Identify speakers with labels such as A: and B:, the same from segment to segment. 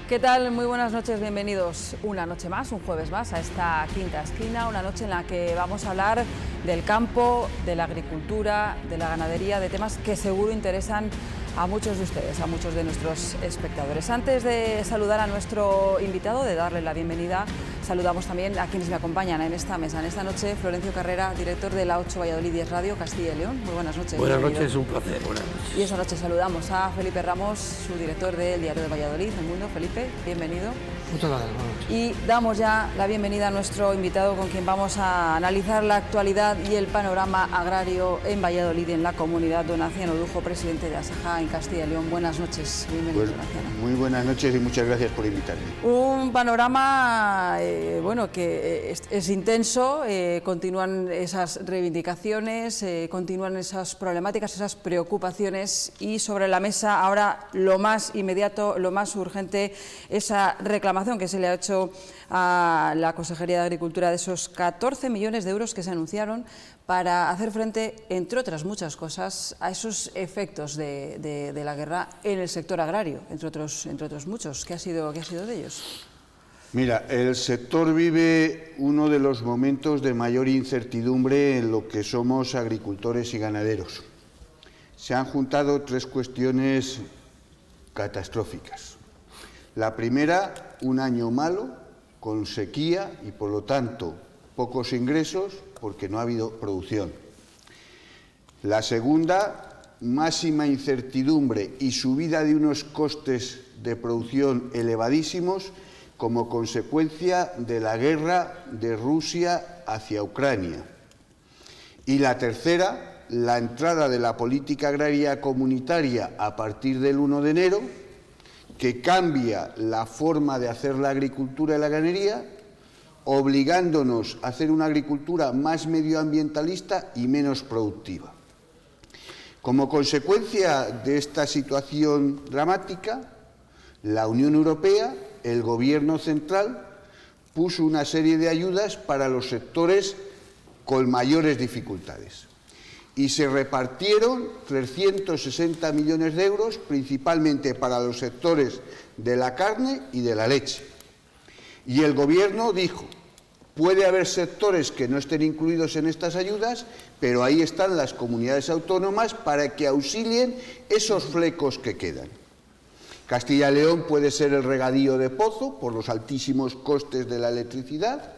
A: ¿Qué tal? Muy buenas noches, bienvenidos una noche más, un jueves más a esta quinta esquina, una noche en la que vamos a hablar del campo, de la agricultura, de la ganadería, de temas que seguro interesan a muchos de ustedes, a muchos de nuestros espectadores. Antes de saludar a nuestro invitado, de darle la bienvenida, saludamos también a quienes me acompañan en esta mesa. En esta noche, Florencio Carrera, director de la 8 Valladolid 10 Radio, Castilla y León. Muy buenas noches.
B: Buenas noches, un placer. Buenas noches.
A: Y esta noche saludamos a Felipe Ramos, su director del Diario de Valladolid, El Mundo. Felipe, bienvenido.
C: Muchas gracias.
A: Y damos ya la bienvenida a nuestro invitado con quien vamos a analizar la actualidad y el panorama agrario en Valladolid y en la comunidad, don Aciano Dujo, presidente de Asaja en Castilla y León. Buenas noches, bienvenido,
D: pues,
A: don Aciano.
D: Muy buenas noches y muchas gracias por invitarme.
A: Un panorama bueno, que es intenso, continúan esas reivindicaciones, continúan esas problemáticas, esas preocupaciones y sobre la mesa ahora lo más inmediato, lo más urgente, esa reclamación que se le ha hecho a la Consejería de Agricultura de esos 14 millones de euros que se anunciaron para hacer frente, entre otras muchas cosas, a esos efectos de la guerra en el sector agrario, entre otros muchos. ¿Qué ha sido de ellos?
D: Mira, el sector vive uno de los momentos de mayor incertidumbre en lo que somos agricultores y ganaderos. Se han juntado tres cuestiones catastróficas. La primera, un año malo, con sequía y, por lo tanto, pocos ingresos porque no ha habido producción. La segunda, máxima incertidumbre y subida de unos costes de producción elevadísimos como consecuencia de la guerra de Rusia hacia Ucrania. Y la tercera, la entrada de la política agraria comunitaria a partir del 1 de enero, que cambia la forma de hacer la agricultura y la ganadería, obligándonos a hacer una agricultura más medioambientalista y menos productiva. Como consecuencia de esta situación dramática, la Unión Europea, el Gobierno central, puso una serie de ayudas para los sectores con mayores dificultades. Y se repartieron 360 millones de euros, principalmente para los sectores de la carne y de la leche. Y el Gobierno dijo, puede haber sectores que no estén incluidos en estas ayudas, pero ahí están las comunidades autónomas para que auxilien esos flecos que quedan. Castilla y León puede ser el regadío de pozo, por los altísimos costes de la electricidad,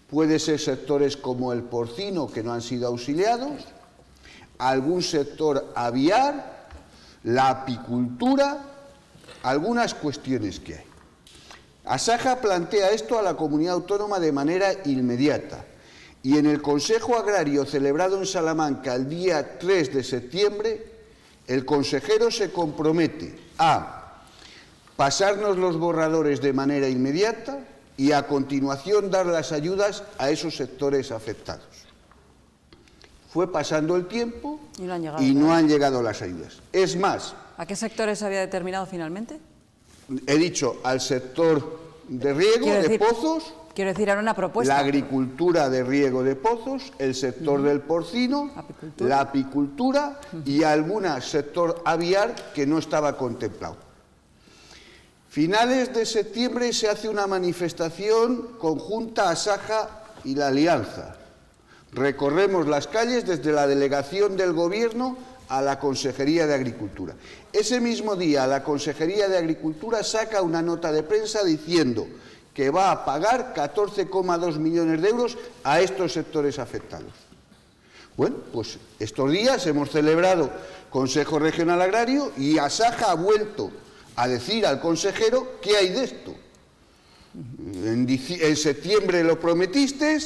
D: puede ser sectores como el porcino, que no han sido auxiliados, algún sector aviar, la apicultura, algunas cuestiones que hay. Asaja plantea esto a la comunidad autónoma de manera inmediata y en el Consejo Agrario celebrado en Salamanca el día 3 de septiembre, el consejero se compromete a pasarnos los borradores de manera inmediata y a continuación dar las ayudas a esos sectores afectados. Fue pasando el tiempo y no han llegado las ayudas. Es más...
A: ¿A qué sectores había determinado finalmente?
D: He dicho al sector de riego, de pozos...
A: Quiero decir, era una propuesta.
D: La agricultura de riego de pozos, el sector del porcino, la apicultura y algún sector aviar que no estaba contemplado. Finales de septiembre se hace una manifestación conjunta Asaja y la Alianza. Recorremos las calles desde la delegación del Gobierno a la Consejería de Agricultura. Ese mismo día la Consejería de Agricultura saca una nota de prensa diciendo que va a pagar 14,2 millones de euros a estos sectores afectados. Bueno, pues estos días hemos celebrado Consejo Regional Agrario y Asaja ha vuelto a decir al consejero qué hay de esto. En septiembre lo prometiste,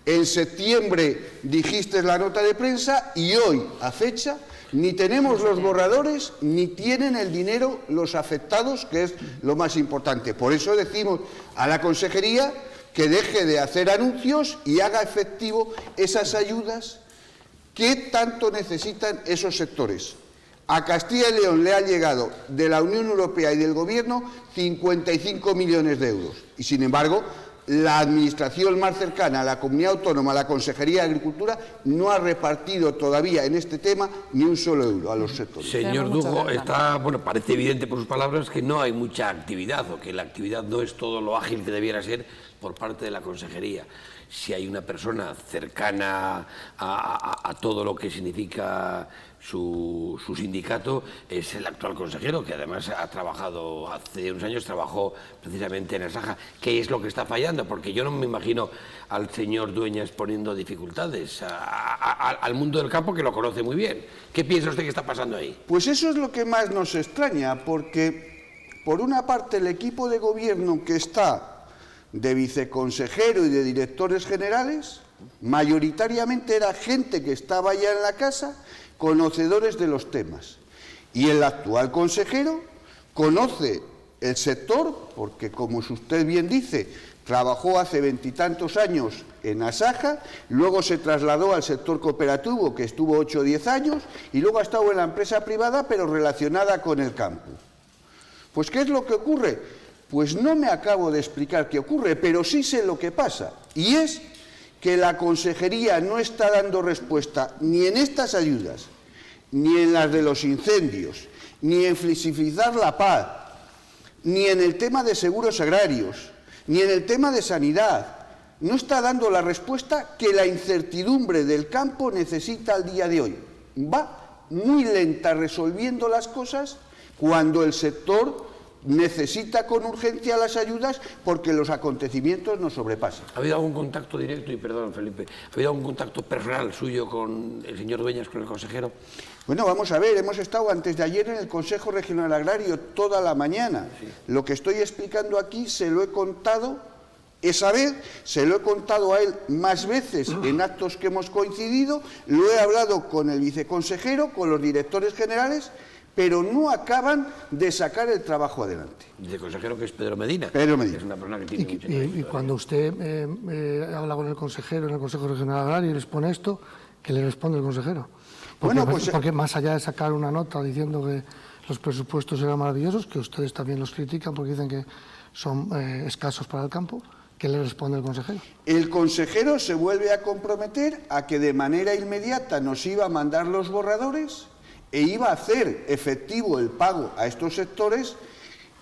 D: en septiembre dijiste la nota de prensa y hoy, a fecha, ni tenemos los borradores ni tienen el dinero los afectados, que es lo más importante. Por eso decimos a la consejería que deje de hacer anuncios y haga efectivo esas ayudas que tanto necesitan esos sectores. A Castilla y León le ha llegado de la Unión Europea y del Gobierno 55 millones de euros y, sin embargo, la administración más cercana, la comunidad autónoma, la Consejería de Agricultura, no ha repartido todavía en este tema ni un solo euro a los sectores.
B: Señor Dugo, parece evidente por sus palabras que no hay mucha actividad o que la actividad no es todo lo ágil que debiera ser por parte de la Consejería. Si hay una persona cercana a todo lo que significa su sindicato, es el actual consejero, que además ha trabajado, hace unos años trabajó precisamente en Asaja. ¿Qué es lo que está fallando? Porque yo no me imagino al señor Dueñas poniendo dificultades al mundo del campo, que lo conoce muy bien. ¿Qué piensa usted que está pasando ahí?
D: Pues eso es lo que más nos extraña, porque por una parte el equipo de gobierno que está de viceconsejero y de directores generales, mayoritariamente era gente que estaba ya en la casa, conocedores de los temas. Y el actual consejero conoce el sector, porque como usted bien dice, trabajó hace 20 y tantos años en Asaja, luego se trasladó al sector cooperativo, que estuvo 8 o 10 años, y luego ha estado en la empresa privada, pero relacionada con el campo. Pues, ¿qué es lo que ocurre? Pues no me acabo de explicar qué ocurre, pero sí sé lo que pasa, y es que la Consejería no está dando respuesta ni en estas ayudas, ni en las de los incendios, ni en flexibilizar la PAC, ni en el tema de seguros agrarios, ni en el tema de sanidad. No está dando la respuesta que la incertidumbre del campo necesita al día de hoy. Va muy lenta resolviendo las cosas cuando el sector necesita con urgencia las ayudas porque los acontecimientos nos sobrepasan.
B: ¿Ha habido algún contacto directo, y perdón, Felipe, ha habido algún contacto personal suyo con el señor Dueñas, con el consejero?
D: Bueno, vamos a ver, hemos estado antes de ayer en el Consejo Regional Agrario toda la mañana. Sí. Lo que estoy explicando aquí se lo he contado esa vez, se lo he contado a él más veces en actos que hemos coincidido, lo he hablado con el viceconsejero, con los directores generales, pero no acaban de sacar el trabajo adelante.
B: ¿El consejero que es Pedro Medina?
D: Pedro Medina.
B: Es una persona que tiene mucha
C: y cuando usted habla con el consejero en el Consejo Regional Agrario y les pone esto, ¿qué le responde el consejero? Porque más allá de sacar una nota diciendo que los presupuestos eran maravillosos, que ustedes también los critican porque dicen que son escasos para el campo, ¿qué le responde el consejero?
D: El consejero se vuelve a comprometer a que de manera inmediata nos iba a mandar los borradores e iba a hacer efectivo el pago a estos sectores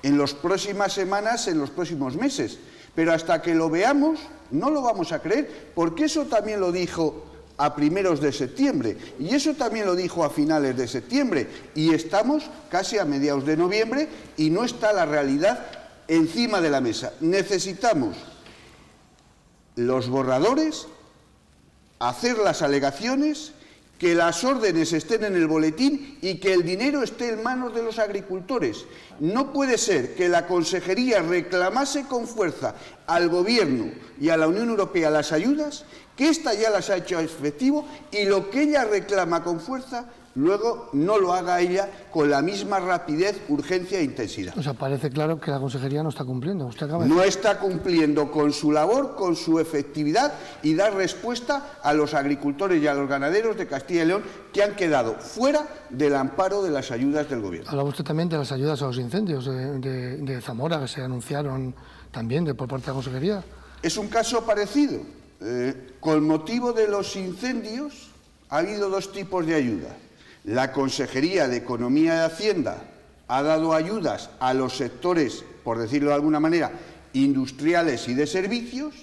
D: en las próximas semanas, en los próximos meses. Pero hasta que lo veamos, no lo vamos a creer, porque eso también lo dijo a primeros de septiembre, y eso también lo dijo a finales de septiembre, y estamos casi a mediados de noviembre y no está la realidad encima de la mesa. Necesitamos los borradores, hacer las alegaciones, que las órdenes estén en el boletín y que el dinero esté en manos de los agricultores. No puede ser que la Consejería reclamase con fuerza al Gobierno y a la Unión Europea las ayudas, que ésta ya las ha hecho efectivo, y lo que ella reclama con fuerza, luego no lo haga ella con la misma rapidez, urgencia e intensidad.
C: O sea, parece claro que la Consejería no está cumpliendo.
D: No está cumpliendo con su labor, con su efectividad, y dar respuesta a los agricultores y a los ganaderos de Castilla y León que han quedado fuera del amparo de las ayudas del Gobierno.
C: Hablaba usted también de las ayudas a los incendios de Zamora, que se anunciaron también por parte de la Consejería.
D: Es un caso parecido. Con motivo de los incendios ha habido dos tipos de ayuda. La Consejería de Economía y Hacienda ha dado ayudas a los sectores, por decirlo de alguna manera, industriales y de servicios,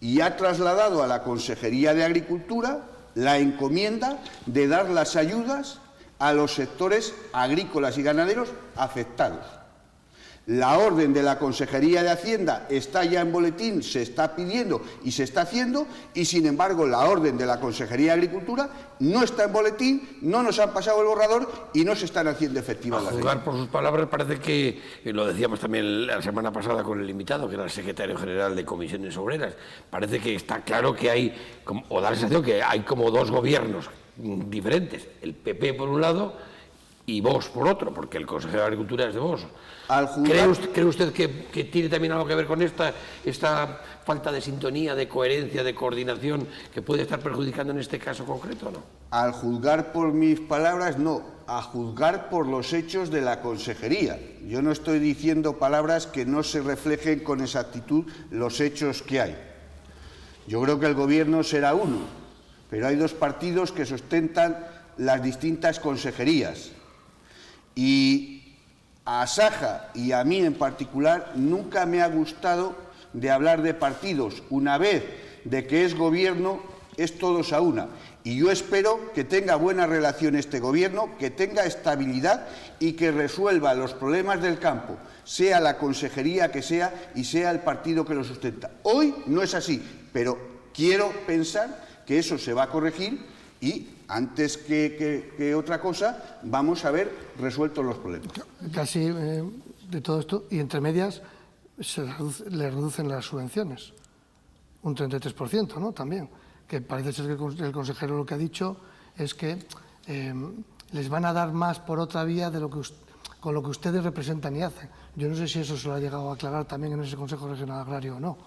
D: y ha trasladado a la Consejería de Agricultura la encomienda de dar las ayudas a los sectores agrícolas y ganaderos afectados. La orden de la Consejería de Hacienda está ya en boletín, se está pidiendo y se está haciendo, y sin embargo la orden de la Consejería de Agricultura no está en boletín, no nos han pasado el borrador y no se están haciendo efectivas las ayudas.
B: A juzgar por sus palabras, parece que, lo decíamos también la semana pasada con el invitado, que era el secretario general de Comisiones Obreras, parece que está claro que hay, o da la sensación que hay como dos gobiernos diferentes, el PP por un lado y Vox por otro, porque el consejero de Agricultura es de Vox.
D: Juzgar...
B: ¿Cree usted que tiene también algo que ver con esta falta de sintonía, de coherencia, de coordinación que puede estar perjudicando en este caso concreto o no?
D: Al juzgar por mis palabras, no, a juzgar por los hechos de la consejería. Yo no estoy diciendo palabras que no se reflejen con exactitud los hechos que hay. Yo creo que el gobierno será uno, pero hay dos partidos que sustentan las distintas consejerías. Y a Asaja y a mí en particular nunca me ha gustado de hablar de partidos. Una vez de que es gobierno, es todos a una. Y yo espero que tenga buena relación este gobierno, que tenga estabilidad y que resuelva los problemas del campo, sea la consejería que sea y sea el partido que lo sustenta. Hoy no es así, pero quiero pensar que eso se va a corregir y antes que otra cosa vamos a ver resueltos los problemas.
C: Casi de todo esto, y entre medias le reducen las subvenciones, un 33%, ¿no? También, que parece ser que el consejero lo que ha dicho es que les van a dar más por otra vía de con lo que ustedes representan y hacen. Yo no sé si eso se lo ha llegado a aclarar también en ese Consejo Regional Agrario o no.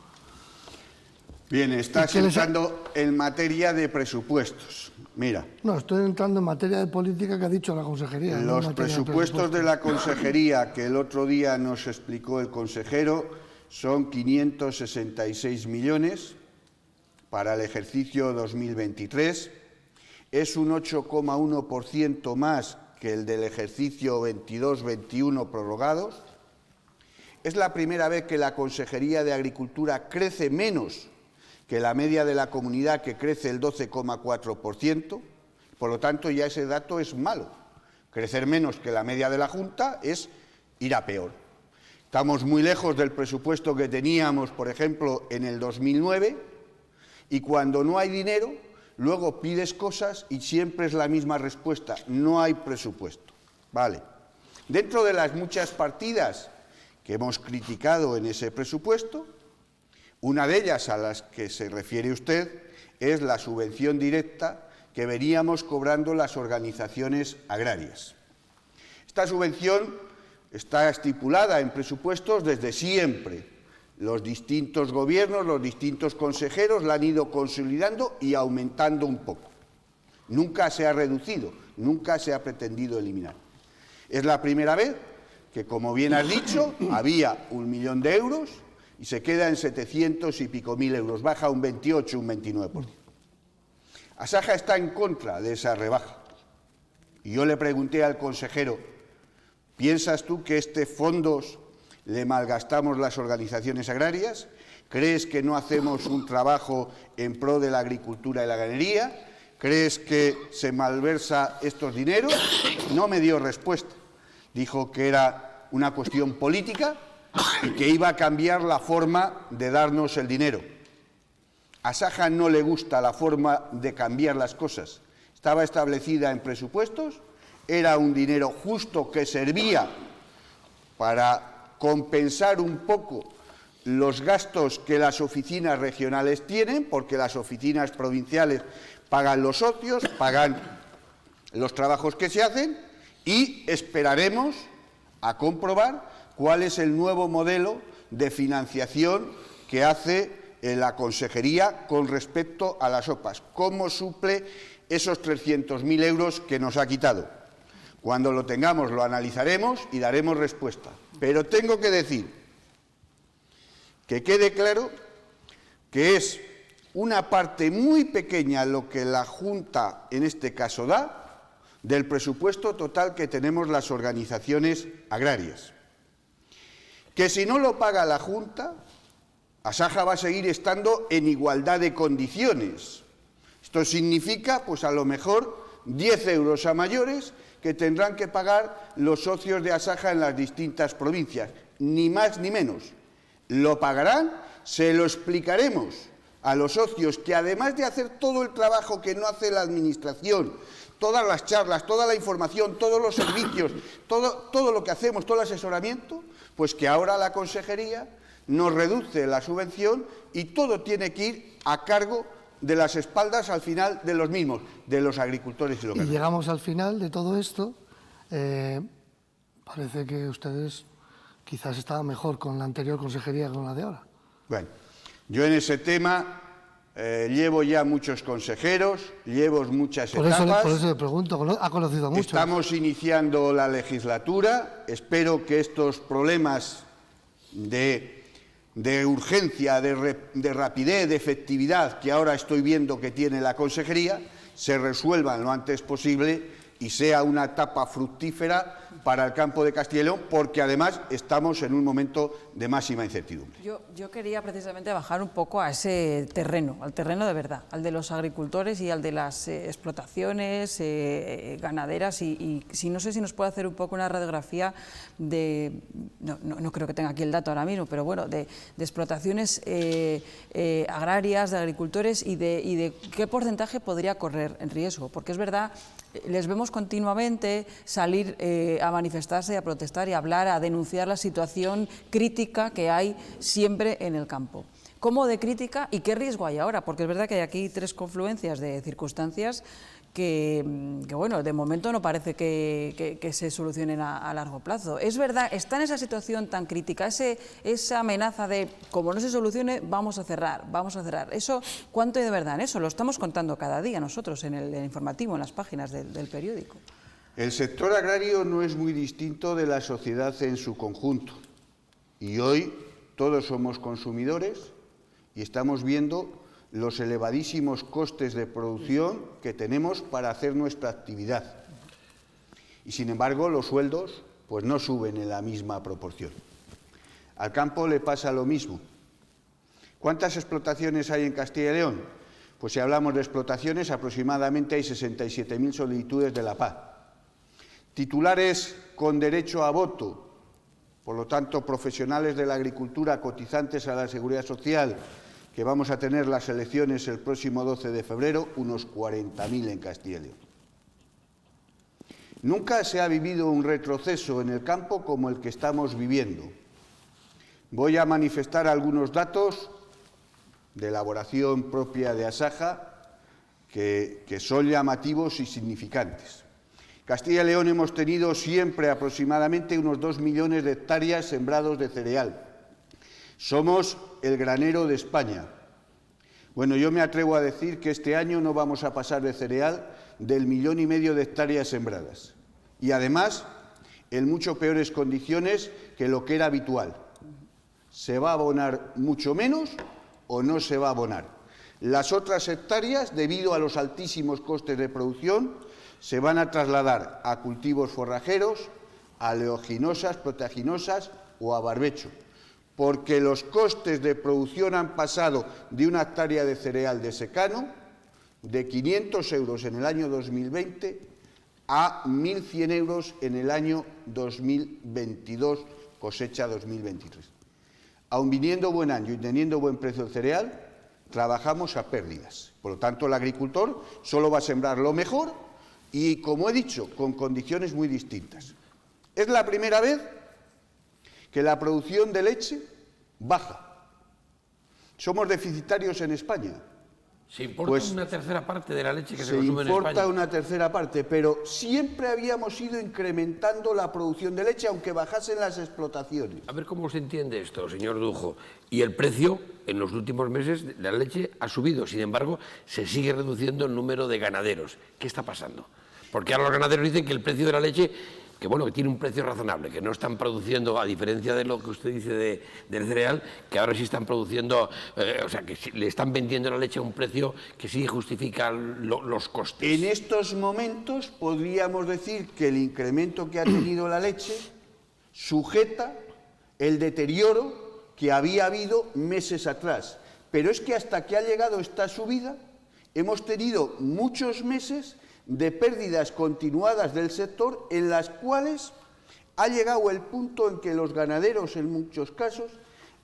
D: Bien, estás entrando en materia de presupuestos. Mira.
C: No, estoy entrando en materia de política que ha dicho la consejería.
D: Los presupuestos de la consejería que el otro día nos explicó el consejero son 566 millones para el ejercicio 2023. Es un 8,1% más que el del ejercicio 22-21 prorrogados. Es la primera vez que la Consejería de Agricultura crece menos que la media de la comunidad, que crece el 12,4%, por lo tanto ya ese dato es malo. Crecer menos que la media de la Junta es ir a peor. Estamos muy lejos del presupuesto que teníamos, por ejemplo, en el 2009, y cuando no hay dinero, luego pides cosas y siempre es la misma respuesta: no hay presupuesto. Vale. Dentro de las muchas partidas que hemos criticado en ese presupuesto, una de ellas a las que se refiere usted es la subvención directa que veníamos cobrando las organizaciones agrarias. Esta subvención está estipulada en presupuestos desde siempre. Los distintos gobiernos, los distintos consejeros la han ido consolidando y aumentando un poco. Nunca se ha reducido, nunca se ha pretendido eliminar. Es la primera vez que, como bien has dicho, había 1 millón de euros y se queda en 700 y pico mil euros, baja un 28, un 29%. Asaja está en contra de esa rebaja. Y yo le pregunté al consejero: ¿piensas tú que este fondos le malgastamos las organizaciones agrarias? ¿Crees que no hacemos un trabajo en pro de la agricultura y la ganadería? ¿Crees que se malversa estos dineros? No me dio respuesta. Dijo que era una cuestión política y que iba a cambiar la forma de darnos el dinero. A Asaja no le gusta la forma de cambiar las cosas. Estaba establecida en presupuestos, era un dinero justo que servía para compensar un poco los gastos que las oficinas regionales tienen, porque las oficinas provinciales pagan los socios, pagan los trabajos que se hacen, y esperaremos a comprobar cuál es el nuevo modelo de financiación que hace la consejería con respecto a las OPAs, cómo suple esos 300.000 euros que nos ha quitado. Cuando lo tengamos lo analizaremos y daremos respuesta. Pero tengo que decir, que quede claro, que es una parte muy pequeña lo que la Junta en este caso da del presupuesto total que tenemos las organizaciones agrarias. Que si no lo paga la Junta, Asaja va a seguir estando en igualdad de condiciones. Esto significa, pues a lo mejor, 10 euros a mayores que tendrán que pagar los socios de Asaja en las distintas provincias, ni más ni menos. Lo pagarán, se lo explicaremos a los socios, que además de hacer todo el trabajo que no hace la Administración, todas las charlas, toda la información, todos los servicios, todo lo que hacemos, todo el asesoramiento, pues que ahora la consejería nos reduce la subvención y todo tiene que ir a cargo de las espaldas al final de los mismos, de los agricultores y los ganaderos.
C: Y llegamos al final de todo esto Parece que ustedes quizás estaban mejor con la anterior consejería que con la de ahora.
D: Bueno, yo en ese tema llevo ya muchos consejeros, llevo muchas etapas.
C: Por eso le pregunto, ha conocido a muchos.
D: Estamos iniciando la legislatura, espero que estos problemas de urgencia, de rapidez, de efectividad que ahora estoy viendo que tiene la consejería, se resuelvan lo antes posible y sea una etapa fructífera para el campo de Castilla y León, porque además estamos en un momento de máxima incertidumbre.
A: Yo quería precisamente bajar un poco a ese terreno, al terreno de verdad, al de los agricultores y al de las explotaciones ganaderas y si no sé si nos puede hacer un poco una radiografía de, no creo que tenga aquí el dato ahora mismo, pero bueno, de explotaciones agrarias, de agricultores y de qué porcentaje podría correr en riesgo, porque es verdad, les vemos continuamente salir a manifestarse, a protestar y a hablar, a denunciar la situación crítica que hay siempre en el campo. ¿Cómo de crítica y qué riesgo hay ahora? Porque es verdad que hay aquí tres confluencias de circunstancias que bueno, de momento no parece que se solucionen a largo plazo. Es verdad, está en esa situación tan crítica, esa amenaza de, como no se solucione, vamos a cerrar. Eso, ¿cuánto hay de verdad en eso? Lo estamos contando cada día nosotros en el informativo, en las páginas del periódico.
D: El sector agrario no es muy distinto de la sociedad en su conjunto. Y hoy todos somos consumidores y estamos viendo los elevadísimos costes de producción que tenemos para hacer nuestra actividad. Y sin embargo, los sueldos pues no suben en la misma proporción. Al campo le pasa lo mismo. ¿Cuántas explotaciones hay en Castilla y León? Pues si hablamos de explotaciones, aproximadamente hay 67.000 solicitudes de la PAC. Titulares con derecho a voto, por lo tanto, profesionales de la agricultura cotizantes a la Seguridad Social, que vamos a tener las elecciones el próximo 12 de febrero, unos 40.000 en Castilla y León. Nunca se ha vivido un retroceso en el campo como el que estamos viviendo. Voy a manifestar algunos datos de elaboración propia de Asaja que son llamativos y significantes. Castilla y León hemos tenido siempre aproximadamente unos 2 millones de hectáreas sembrados de cereal. Somos el granero de España. Bueno, yo me atrevo a decir que este año no vamos a pasar de cereal del 1,5 millones de hectáreas sembradas. Y además, en mucho peores condiciones que lo que era habitual. ¿Se va a abonar mucho menos o no se va a abonar? Las otras hectáreas, debido a los altísimos costes de producción, se van a trasladar a cultivos forrajeros, a oleaginosas, proteaginosas o a barbecho, porque los costes de producción han pasado de una hectárea de cereal de secano de 500 euros en el año 2020 a 1.100 euros en el año 2022, cosecha 2023. Aun viniendo buen año y teniendo buen precio del cereal, trabajamos a pérdidas. Por lo tanto, el agricultor solo va a sembrar lo mejor y, como he dicho, con condiciones muy distintas. Es la primera vez que la producción de leche baja. Somos deficitarios en España.
B: Se importa una tercera parte de la leche que se consume en
D: España. Se
B: España.
D: importa una tercera parte, pero siempre habíamos ido incrementando la producción de leche, aunque bajasen las explotaciones.
B: A ver cómo se entiende esto, señor Dujo. Y el precio, en los últimos meses, de la leche ha subido. Sin embargo, se sigue reduciendo el número de ganaderos. ¿Qué está pasando? Porque ahora los ganaderos dicen que el precio de la leche, que bueno, que tiene un precio razonable, que no están produciendo, a diferencia de lo que usted dice del cereal, que ahora sí están produciendo, o sea, que le están vendiendo la leche a un precio que sí justifica los costes.
D: En estos momentos podríamos decir que el incremento que ha tenido la leche sujeta el deterioro que había habido meses atrás. Pero es que hasta que ha llegado esta subida, hemos tenido muchos meses de pérdidas continuadas del sector en las cuales ha llegado el punto en que los ganaderos en muchos casos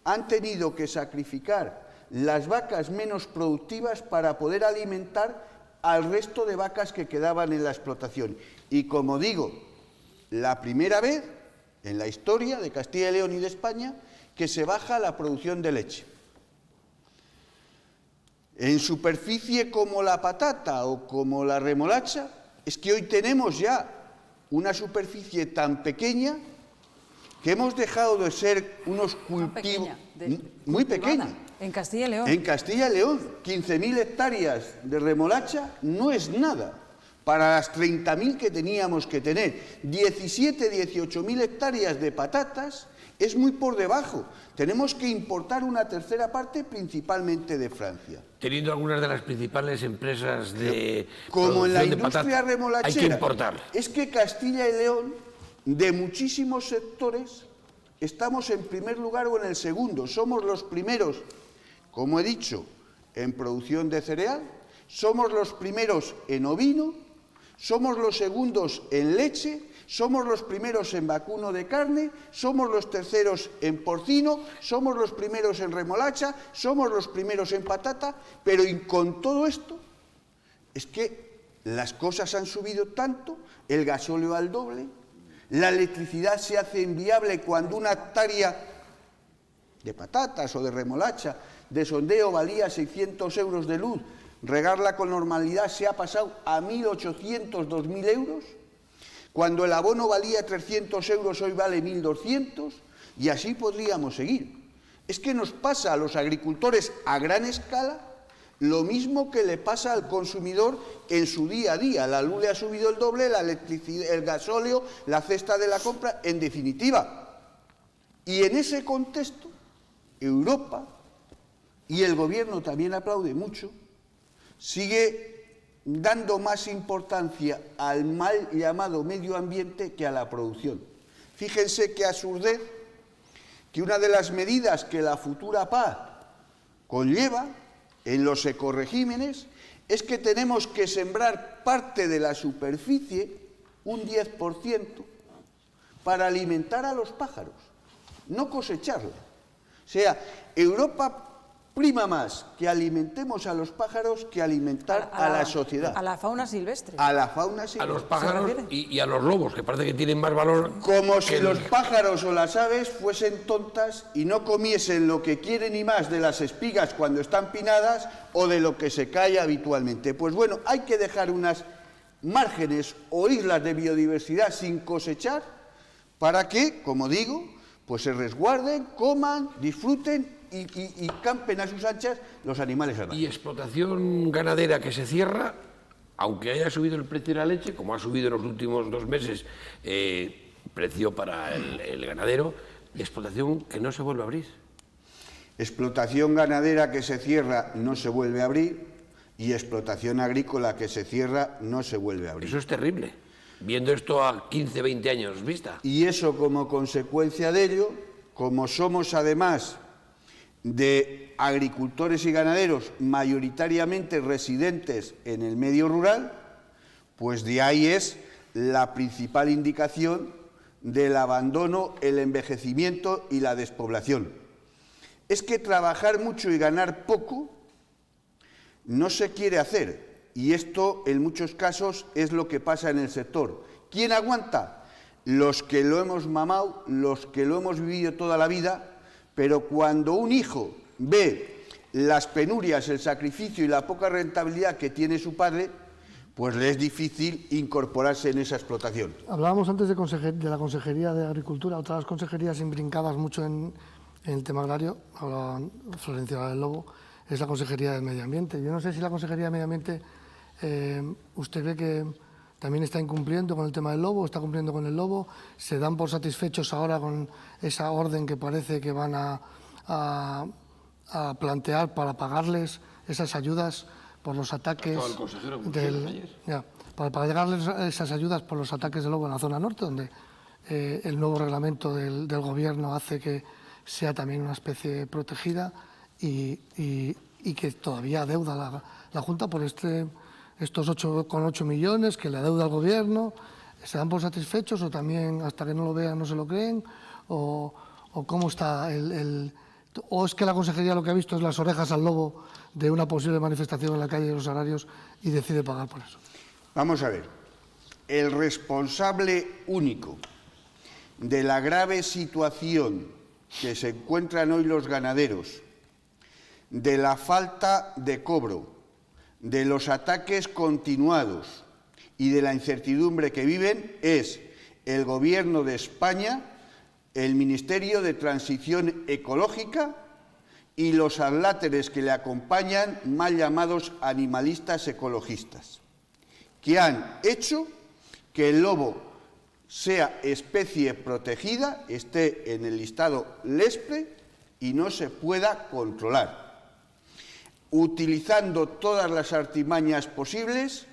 D: han tenido que sacrificar las vacas menos productivas para poder alimentar al resto de vacas que quedaban en la explotación. Y como digo, la primera vez en la historia de Castilla y León y de España que se baja la producción de leche. En superficie como la patata o como la remolacha, es que hoy tenemos ya una superficie tan pequeña que hemos dejado de ser unos cultivos... Muy pequeña.
A: En Castilla y León.
D: En Castilla y León, 15.000 hectáreas de remolacha no es nada para las 30.000 que teníamos que tener. 18.000 hectáreas de patatas es muy por debajo. Tenemos que importar una tercera parte, principalmente de Francia.
B: Teniendo algunas de las principales empresas de
D: como en la industria
B: patata,
D: remolachera,
B: hay que importar.
D: Es que Castilla y León, de muchísimos sectores, estamos en primer lugar o en el segundo. Somos los primeros, como he dicho, en producción de cereal, somos los primeros en ovino, somos los segundos en leche, somos los primeros en vacuno de carne, somos los terceros en porcino, somos los primeros en remolacha, somos los primeros en patata, pero con todo esto es que las cosas han subido tanto, el gasóleo al doble, la electricidad se hace inviable cuando una hectárea de patatas o de remolacha de sondeo valía 600 euros de luz, regarla con normalidad se ha pasado a 1.800, 2.000 euros. Cuando el abono valía 300 euros, hoy vale 1.200, y así podríamos seguir. Es que nos pasa a los agricultores a gran escala lo mismo que le pasa al consumidor en su día a día. La luz le ha subido el doble, la electricidad, el gasóleo, la cesta de la compra, en definitiva. Y en ese contexto, Europa, y el gobierno también aplaude mucho, sigue dando más importancia al mal llamado medio ambiente que a la producción. Fíjense qué absurdez que una de las medidas que la futura PAC conlleva en los ecoregímenes es que tenemos que sembrar parte de la superficie, un 10%, para alimentar a los pájaros, no cosecharla. O sea, Europa prima más que alimentemos a los pájaros que alimentar a la sociedad.
A: A la fauna silvestre.
D: A la fauna silvestre.
B: A los pájaros y a los lobos, que parece que tienen más valor.
D: Como si los pájaros o las aves fuesen tontas y no comiesen lo que quieren y más de las espigas cuando están pinadas o de lo que se cae habitualmente. Pues bueno, hay que dejar unas márgenes o islas de biodiversidad sin cosechar para que, como digo, pues se resguarden, coman, disfruten y campen a sus anchas los animales salvajes.
B: Y explotación ganadera que se cierra, aunque haya subido el precio de la leche, como ha subido en los últimos 2 meses precio para el ganadero, explotación que no se vuelve a abrir.
D: Explotación ganadera que se cierra no se vuelve a abrir y explotación agrícola que se cierra no se vuelve a abrir.
B: Eso es terrible, viendo esto a 15, 20 años vista.
D: Y eso como consecuencia de ello, como somos además de agricultores y ganaderos mayoritariamente residentes en el medio rural, pues de ahí es la principal indicación del abandono, el envejecimiento y la despoblación. Es que trabajar mucho y ganar poco no se quiere hacer, y esto en muchos casos es lo que pasa en el sector. ¿Quién aguanta? Los que lo hemos mamado, los que lo hemos vivido toda la vida. Pero cuando un hijo ve las penurias, el sacrificio y la poca rentabilidad que tiene su padre, pues le es difícil incorporarse en esa explotación.
C: Hablábamos antes de la Consejería de Agricultura, otras consejerías imbrincadas mucho en el tema agrario, hablaba Florencia del Lobo, es la Consejería del Medio Ambiente. Yo no sé si la Consejería del Medio Ambiente, usted ve que también está incumpliendo con el tema del lobo, está cumpliendo con el lobo, se dan por satisfechos ahora con esa orden que parece que van a plantear para pagarles esas ayudas por los ataques para pagarles esas ayudas por los ataques del lobo en la zona norte, donde el nuevo reglamento del gobierno hace que sea también una especie protegida y que todavía adeuda la Junta por estos 8,8 millones que le adeuda al gobierno. ¿Se dan por satisfechos o también hasta que no lo vean no se lo creen? ¿O cómo está o es que la consejería lo que ha visto es las orejas al lobo de una posible manifestación en la calle de los Salarios y decide pagar por eso?
D: Vamos a ver, el responsable único de la grave situación que se encuentran hoy los ganaderos, de la falta de cobro, de los ataques continuados y de la incertidumbre que viven es el Gobierno de España, el Ministerio de Transición Ecológica y los adláteres que le acompañan, mal llamados animalistas ecologistas, que han hecho que el lobo sea especie protegida, esté en el listado LESPRE y no se pueda controlar, utilizando todas las artimañas posibles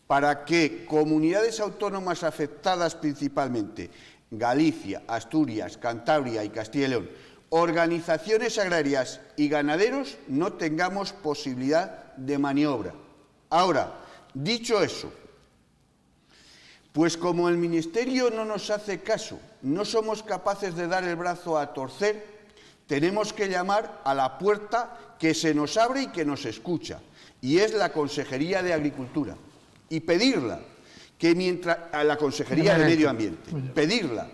D: para que comunidades autónomas afectadas principalmente, Galicia, Asturias, Cantabria y Castilla y León, organizaciones agrarias y ganaderos, no tengamos posibilidad de maniobra. Ahora, dicho eso, pues como el Ministerio no nos hace caso, no somos capaces de dar el brazo a torcer, tenemos que llamar a la puerta que se nos abre y que nos escucha, y es la Consejería de Agricultura, y pedirla que mientras a la Consejería de Medio Ambiente, pedirla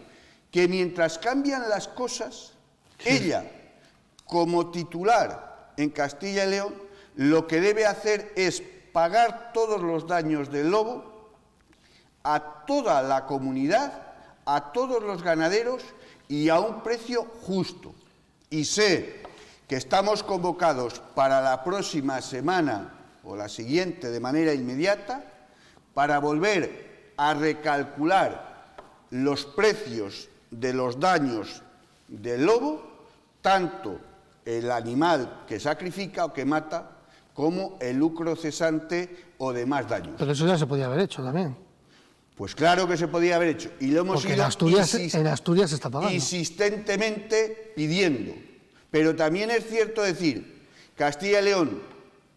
D: que mientras cambian las cosas, ella, como titular en Castilla y León, lo que debe hacer es pagar todos los daños del lobo a toda la comunidad, a todos los ganaderos y a un precio justo. Y sé que estamos convocados para la próxima semana o la siguiente de manera inmediata para volver a recalcular los precios de los daños del lobo, tanto el animal que sacrifica o que mata, como el lucro cesante o demás daños.
C: Pero eso ya se podía haber hecho también.
D: Pues claro que se podía haber hecho, y lo hemos
C: ido en Asturias se está pagando.
D: Insistentemente pidiendo. Pero también es cierto decir, Castilla y León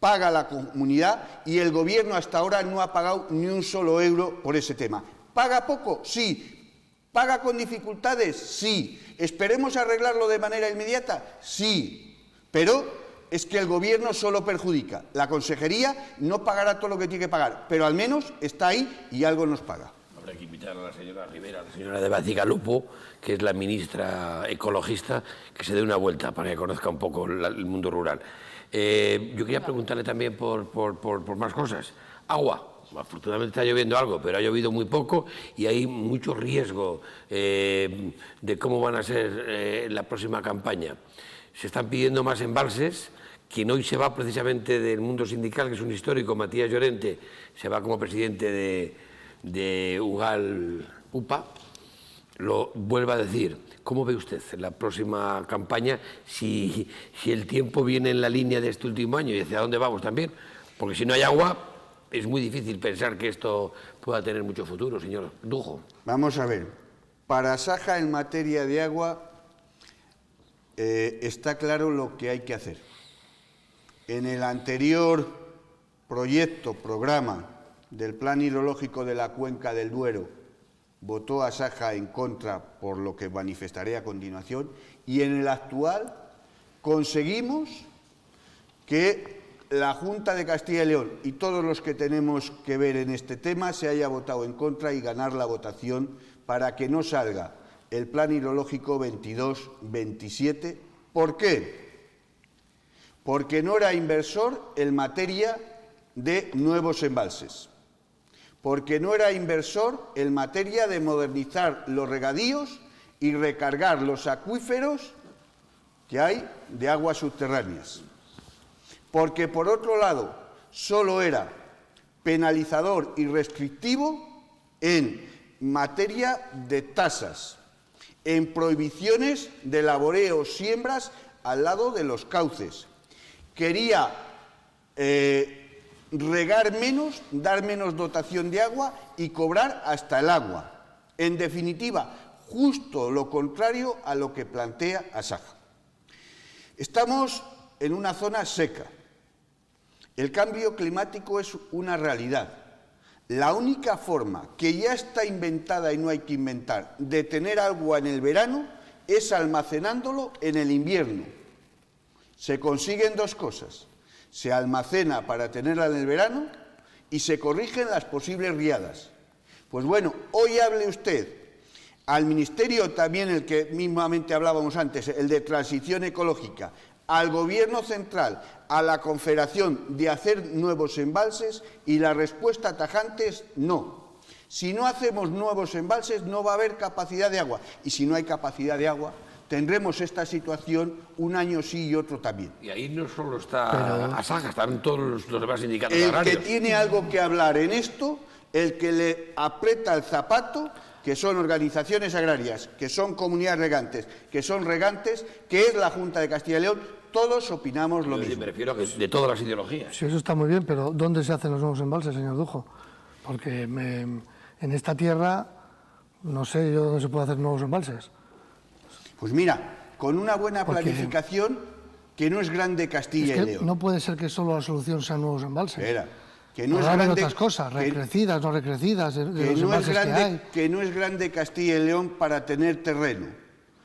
D: paga la comunidad y el Gobierno hasta ahora no ha pagado ni un solo euro por ese tema. ¿Paga poco? Sí. ¿Paga con dificultades? Sí. ¿Esperemos arreglarlo de manera inmediata? Sí. Pero es que el Gobierno solo perjudica. La Consejería no pagará todo lo que tiene que pagar, pero al menos está ahí y algo nos paga.
B: Habrá que invitar a la señora Rivera, a la señora de Bacigalupo, que es la ministra ecologista, que se dé una vuelta para que conozca un poco el mundo rural. Yo quería preguntarle también por más cosas. Agua. Afortunadamente está lloviendo algo, pero ha llovido muy poco y hay mucho riesgo de cómo van a ser la próxima campaña. Se están pidiendo más embalses. Quien hoy se va precisamente del mundo sindical, que es un histórico, Matías Llorente, se va como presidente de UGAL UPA, lo vuelve a decir. ¿Cómo ve usted la próxima campaña si el tiempo viene en la línea de este último año y hacia dónde vamos también? Porque si no hay agua, es muy difícil pensar que esto pueda tener mucho futuro, señor Dujo.
D: Vamos a ver. Para Saja, en materia de agua, está claro lo que hay que hacer. En el anterior programa del Plan Hidrológico de la Cuenca del Duero, votó Asaja en contra, por lo que manifestaré a continuación, y en el actual conseguimos que la Junta de Castilla y León y todos los que tenemos que ver en este tema se haya votado en contra y ganar la votación para que no salga el Plan Hidrológico 22-27. ¿Por qué? Porque no era inversor en materia de nuevos embalses, porque no era inversor en materia de modernizar los regadíos y recargar los acuíferos que hay de aguas subterráneas, porque por otro lado solo era penalizador y restrictivo en materia de tasas, en prohibiciones de laboreo, siembras al lado de los cauces. Quería regar menos, dar menos dotación de agua y cobrar hasta el agua. En definitiva, justo lo contrario a lo que plantea Asaja. Estamos en una zona seca. El cambio climático es una realidad. La única forma, que ya está inventada y no hay que inventar, de tener agua en el verano es almacenándolo en el invierno. Se consiguen dos cosas. Se almacena para tenerla en el verano y se corrigen las posibles riadas. Pues bueno, hoy hable usted al Ministerio también, el que mismamente hablábamos antes, el de Transición Ecológica, al Gobierno central, a la Confederación, de hacer nuevos embalses, y la respuesta tajante es no. Si no hacemos nuevos embalses no va a haber capacidad de agua, y si no hay capacidad de agua tendremos esta situación un año sí y otro también.
B: Y ahí no solo está Asaja, están todos los demás sindicatos agrarios.
D: El que tiene algo que hablar en esto, el que le aprieta el zapato, que son organizaciones agrarias, que son comunidades regantes, que son regantes, que es la Junta de Castilla y León, todos opinamos lo mismo.
B: Me refiero a que de todas las ideologías.
C: Sí, eso está muy bien, pero ¿dónde se hacen los nuevos embalses, señor Dujo? Porque en esta tierra no sé yo dónde se puede hacer nuevos embalses.
D: Pues mira, con una buena planificación, que no es grande Castilla y León.
C: No puede ser que solo la solución sean nuevos embalses.
D: Espera, que no es
C: grande,
D: otras
C: cosas, recrecidas, no recrecidas, de los embalses
D: que no es grande Castilla y León para tener terreno.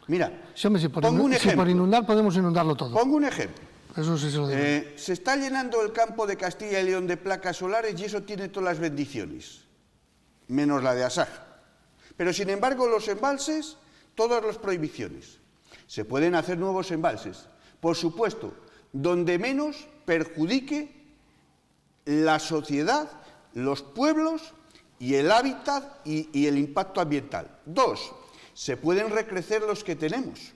D: Mira,
C: sí, hombre, si por inundar podemos inundarlo todo.
D: Pongo un ejemplo.
C: Eso sí se lo digo.
D: Se está llenando el campo de Castilla y León de placas solares y eso tiene todas las bendiciones, menos la de Asaja. Pero sin embargo los embalses, todas las prohibiciones. Se pueden hacer nuevos embalses, por supuesto, donde menos perjudique la sociedad, los pueblos y el hábitat y el impacto ambiental. 2, se pueden recrecer los que tenemos.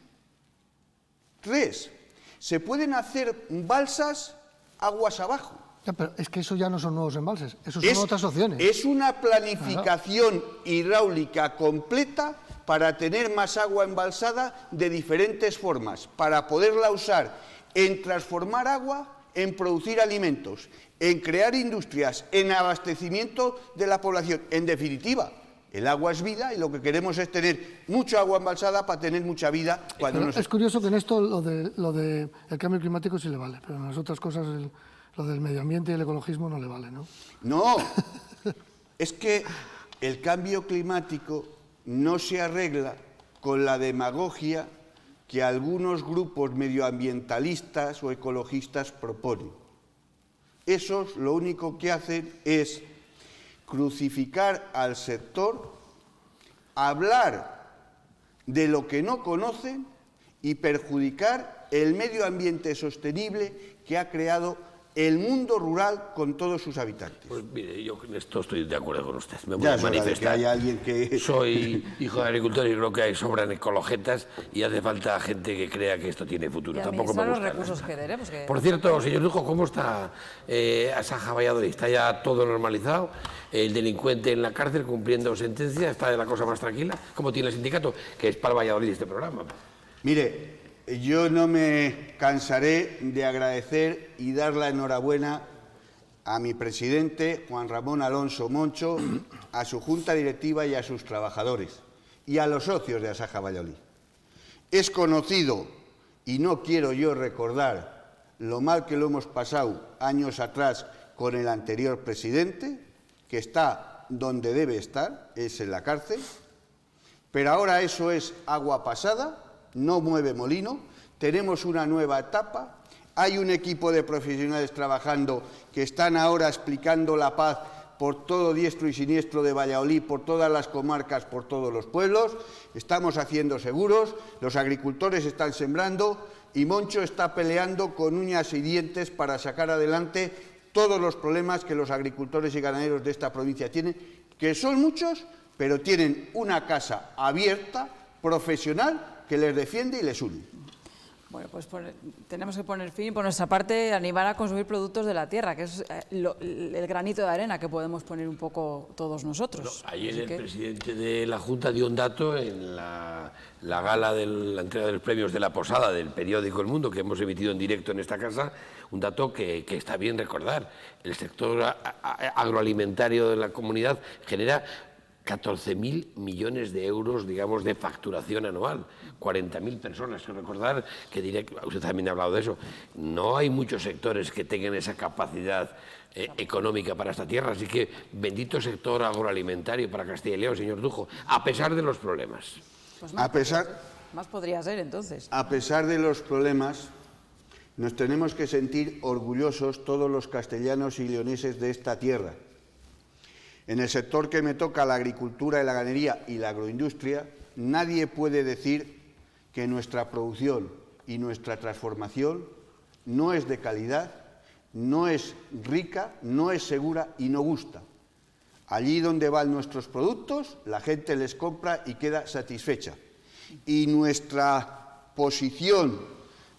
D: 3, se pueden hacer balsas aguas abajo.
C: Ya, pero es que eso ya no son nuevos embalses, eso son otras opciones.
D: Es una planificación hidráulica completa para tener más agua embalsada de diferentes formas, para poderla usar en transformar agua, en producir alimentos, en crear industrias, en abastecimiento de la población. En definitiva, el agua es vida y lo que queremos es tener mucha agua embalsada para tener mucha vida.
C: Es curioso que en esto lo del cambio climático sí le vale, pero en las otras cosas lo del medio ambiente y el ecologismo no le vale, ¿no?
D: No, es que el cambio climático no se arregla con la demagogia que algunos grupos medioambientalistas o ecologistas proponen. Esos lo único que hacen es crucificar al sector, hablar de lo que no conocen y perjudicar el medio ambiente sostenible que ha creado el mundo rural con todos sus habitantes.
B: Pues mire, yo en esto estoy de acuerdo con usted. Me voy a manifestar.
D: Que haya alguien que...
B: Soy hijo de agricultor y creo que hay sobran ecologetas y hace falta gente que crea que esto tiene futuro.
A: Y
B: tampoco me gusta.
A: los recursos que tenemos.
B: Por cierto, señor Dujo, ¿cómo está Asaja Valladolid? ¿Está ya todo normalizado? ¿El delincuente en la cárcel cumpliendo sentencia? ¿Está la cosa más tranquila? ¿Cómo tiene el sindicato? Que es para Valladolid este programa.
D: Mire, yo no me cansaré de agradecer y dar la enhorabuena a mi presidente, Juan Ramón Alonso Moncho, a su junta directiva y a sus trabajadores, y a los socios de Asaja Valladolid. Es conocido, y no quiero yo recordar lo mal que lo hemos pasado años atrás con el anterior presidente, que está donde debe estar, es en la cárcel, pero ahora eso es agua pasada. No mueve molino, tenemos una nueva etapa, hay un equipo de profesionales trabajando que están ahora explicando la paz por todo diestro y siniestro de Valladolid, por todas las comarcas, por todos los pueblos, estamos haciendo seguros, los agricultores están sembrando y Moncho está peleando con uñas y dientes para sacar adelante todos los problemas que los agricultores y ganaderos de esta provincia tienen, que son muchos, pero tienen una casa abierta, profesional, que les defiende y les une.
A: Bueno, pues tenemos que poner fin, por nuestra parte, animar a consumir productos de la tierra, que es el granito de arena que podemos poner un poco todos nosotros.
B: No, ayer el presidente de la Junta dio un dato en la gala de la entrega de los premios de la Posada del periódico El Mundo, que hemos emitido en directo en esta casa, un dato que está bien recordar. El sector agroalimentario de la comunidad genera 14.000 millones de euros, digamos, de facturación anual, 40.000 personas. Quiero recordar que usted también ha hablado de eso, no hay muchos sectores que tengan esa capacidad económica para esta tierra, así que bendito sector agroalimentario para Castilla y León, señor Dujo, a pesar de los problemas.
A: Pues
D: más
A: podría ser, entonces.
D: A pesar de los problemas, nos tenemos que sentir orgullosos todos los castellanos y leoneses de esta tierra. En el sector que me toca, la agricultura y la ganadería y la agroindustria, nadie puede decir que nuestra producción y nuestra transformación no es de calidad, no es rica, no es segura y no gusta. Allí donde van nuestros productos, la gente les compra y queda satisfecha. Y nuestra posición,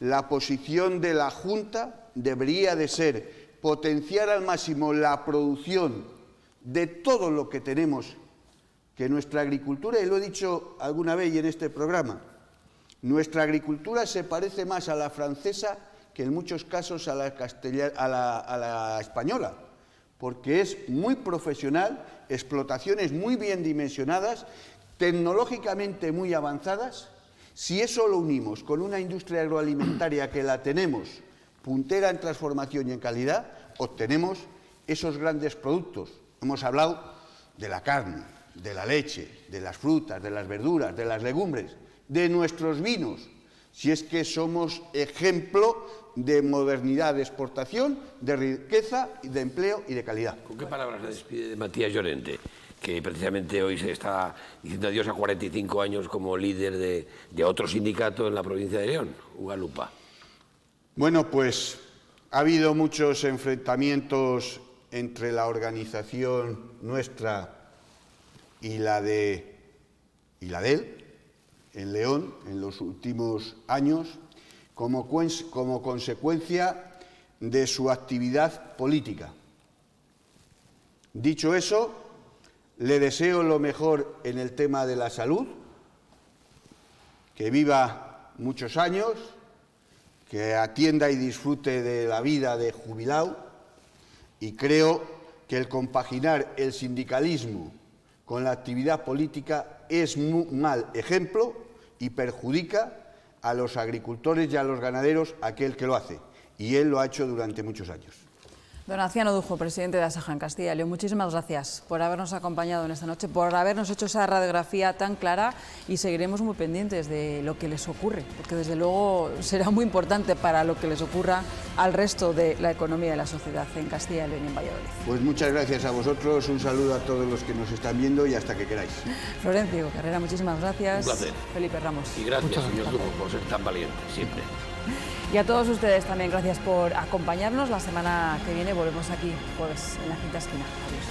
D: la posición de la Junta, debería de ser potenciar al máximo la producción de todo lo que tenemos, que nuestra agricultura, y lo he dicho alguna vez y en este programa, nuestra agricultura se parece más a la francesa que en muchos casos a la española, porque es muy profesional, explotaciones muy bien dimensionadas, tecnológicamente muy avanzadas. Si eso lo unimos con una industria agroalimentaria que la tenemos puntera en transformación y en calidad, obtenemos esos grandes productos. Hemos hablado de la carne, de la leche, de las frutas, de las verduras, de las legumbres, de nuestros vinos, si es que somos ejemplo de modernidad, de exportación, de riqueza, de empleo y de calidad.
B: ¿Con qué palabras se despide de Matías Llorente, que precisamente hoy se está diciendo adiós a 45 años como líder de otro sindicato en la provincia de León, Ugalupa?
D: Bueno, pues ha habido muchos enfrentamientos entre la organización nuestra y la de él, en León, en los últimos años, como consecuencia de su actividad política. Dicho eso, le deseo lo mejor en el tema de la salud, que viva muchos años, que atienda y disfrute de la vida de jubilado, y creo que el compaginar el sindicalismo con la actividad política es muy mal ejemplo y perjudica a los agricultores y a los ganaderos aquel que lo hace, y él lo ha hecho durante muchos años.
A: Don Aciano Dujo, presidente de Asaja en Castilla y León, muchísimas gracias por habernos acompañado en esta noche, por habernos hecho esa radiografía tan clara, y seguiremos muy pendientes de lo que les ocurre, porque desde luego será muy importante para lo que les ocurra al resto de la economía y la sociedad en Castilla y León y en Valladolid.
D: Pues muchas gracias a vosotros, un saludo a todos los que nos están viendo y hasta que queráis.
A: Florencio Carrera, muchísimas gracias.
B: Un placer.
A: Felipe Ramos.
B: Y gracias, señor Dujo, por ser tan valiente, siempre.
A: Y a todos ustedes también, gracias por acompañarnos. La semana que viene volvemos aquí, jueves, en La Quinta Esquina. Adiós.